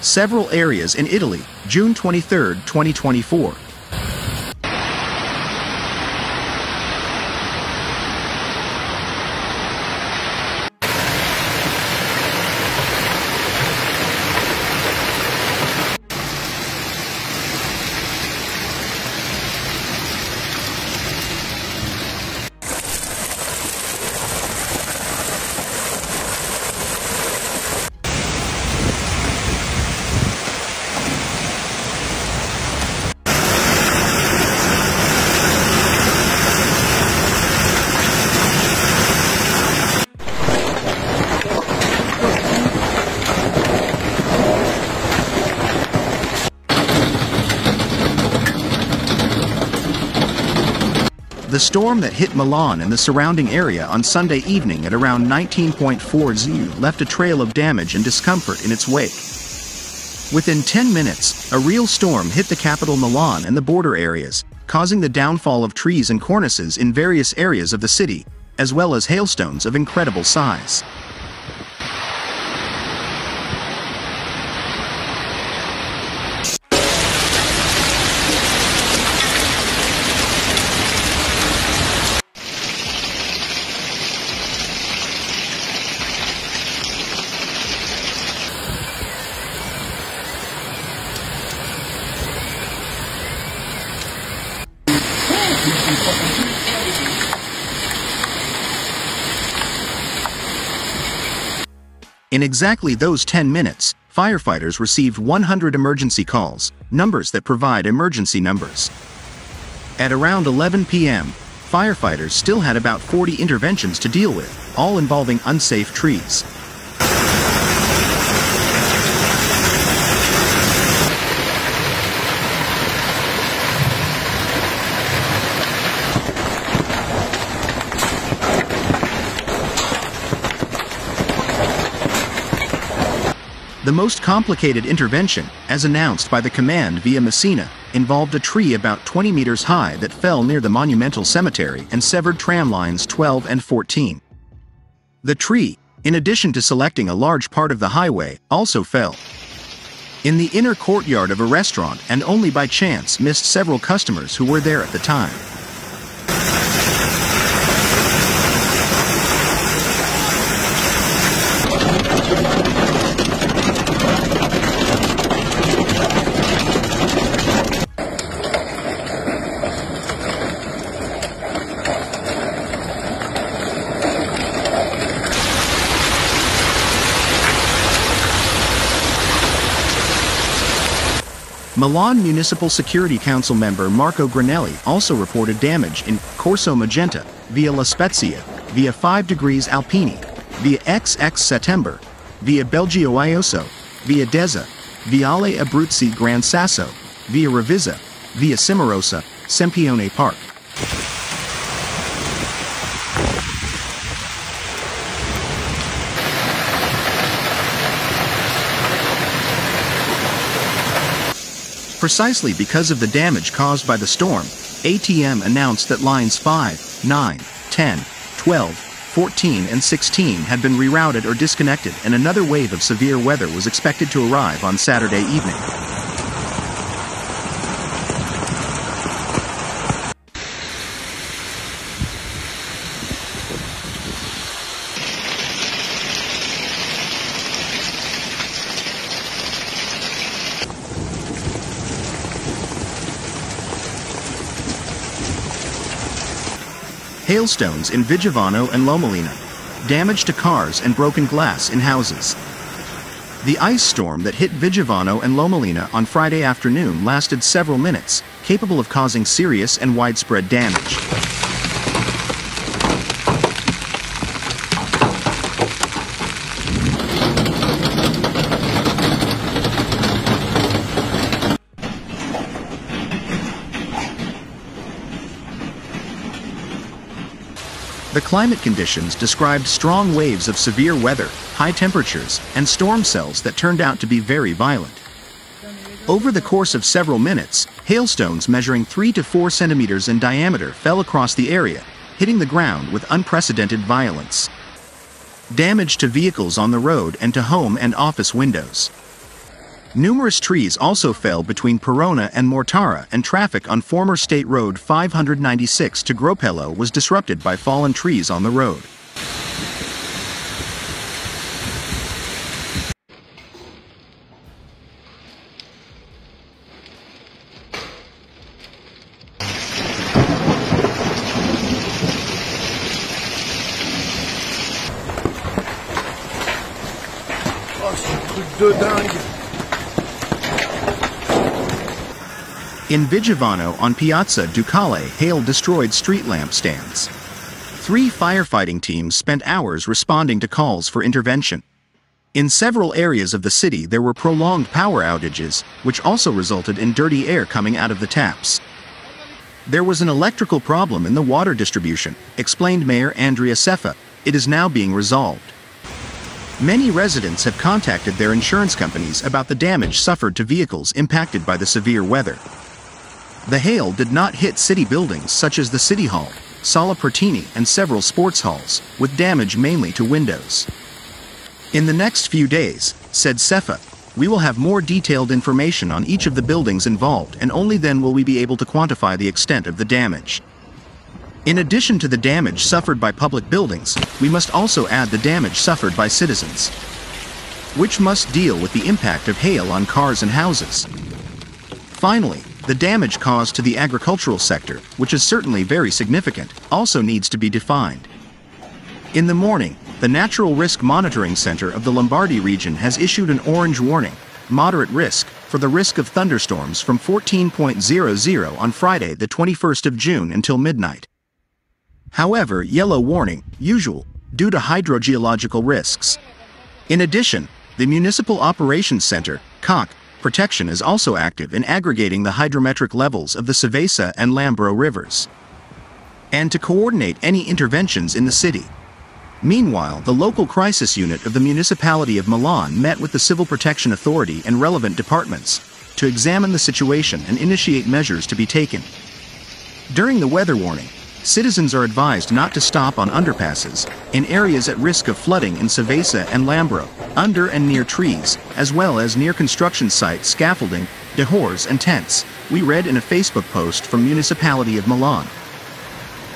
several areas in Italy, June 23, 2024. The storm that hit Milan and the surrounding area on Sunday evening at around 19.4 ZU left a trail of damage and discomfort in its wake. Within 10 minutes, a real storm hit the capital Milan and the border areas, causing the downfall of trees and cornices in various areas of the city, as well as hailstones of incredible size. In exactly those 10 minutes, firefighters received 100 emergency calls, numbers that provide emergency numbers. At around 11 p.m., firefighters still had about 40 interventions to deal with, all involving unsafe trees. The most complicated intervention, as announced by the command via Messina, involved a tree about 20 meters high that fell near the monumental cemetery and severed tram lines 12 and 14. The tree, in addition to selecting a large part of the highway, also fell in the inner courtyard of a restaurant and only by chance missed several customers who were there at the time. Milan Municipal Security Council member Marco Granelli also reported damage in Corso Magenta, via La Spezia, via 5 degrees Alpini, via XX Settembre, via Belgio Ioso, via Deza, Viale Abruzzi Gran Sasso, via Ravizza, via Cimarosa, Sempione Park. Precisely because of the damage caused by the storm, ATM announced that lines 5, 9, 10, 12, 14 and 16 had been rerouted or disconnected, and another wave of severe weather was expected to arrive on Saturday evening. Hailstones in Vigevano and Lomellina. Damage to cars and broken glass in houses. The ice storm that hit Vigevano and Lomellina on Friday afternoon lasted several minutes, capable of causing serious and widespread damage. The climate conditions described strong waves of severe weather, high temperatures, and storm cells that turned out to be very violent. Over the course of several minutes, hailstones measuring 3 to 4 centimeters in diameter fell across the area, hitting the ground with unprecedented violence. Damage to vehicles on the road and to home and office windows. Numerous trees also fell between Perona and Mortara, and traffic on former State Road 596 to Gropello was disrupted by fallen trees on the road. In Vigevano on Piazza Ducale, hail destroyed street lamp stands. 3 firefighting teams spent hours responding to calls for intervention. In several areas of the city there were prolonged power outages, which also resulted in dirty air coming out of the taps. There was an electrical problem in the water distribution, explained Mayor Andrea Cefa. It is now being resolved. Many residents have contacted their insurance companies about the damage suffered to vehicles impacted by the severe weather. The hail did not hit city buildings such as the City Hall, Sala Pertini, and several sports halls, with damage mainly to windows. In the next few days, said Cefa, we will have more detailed information on each of the buildings involved, and only then will we be able to quantify the extent of the damage. In addition to the damage suffered by public buildings, we must also add the damage suffered by citizens, which must deal with the impact of hail on cars and houses. Finally, the damage caused to the agricultural sector, which is certainly very significant, also needs to be defined. In the morning, the Natural Risk Monitoring Center of the Lombardy region has issued an orange warning, moderate risk, for the risk of thunderstorms from 14.00 on Friday the 21st of June until midnight. However, yellow warning, usual, due to hydrogeological risks. In addition, the Municipal Operations Center, COC, protection is also active in aggregating the hydrometric levels of the Savesa and Lambro rivers, and to coordinate any interventions in the city. Meanwhile, the local crisis unit of the municipality of Milan met with the Civil Protection Authority and relevant departments to examine the situation and initiate measures to be taken. During the weather warning, citizens are advised not to stop on underpasses, in areas at risk of flooding in Savesa and Lambro, under and near trees, as well as near construction sites, scaffolding, dehors and tents, we read in a Facebook post from Municipality of Milan.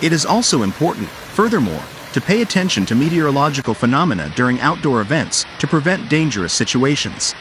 It is also important, furthermore, to pay attention to meteorological phenomena during outdoor events to prevent dangerous situations.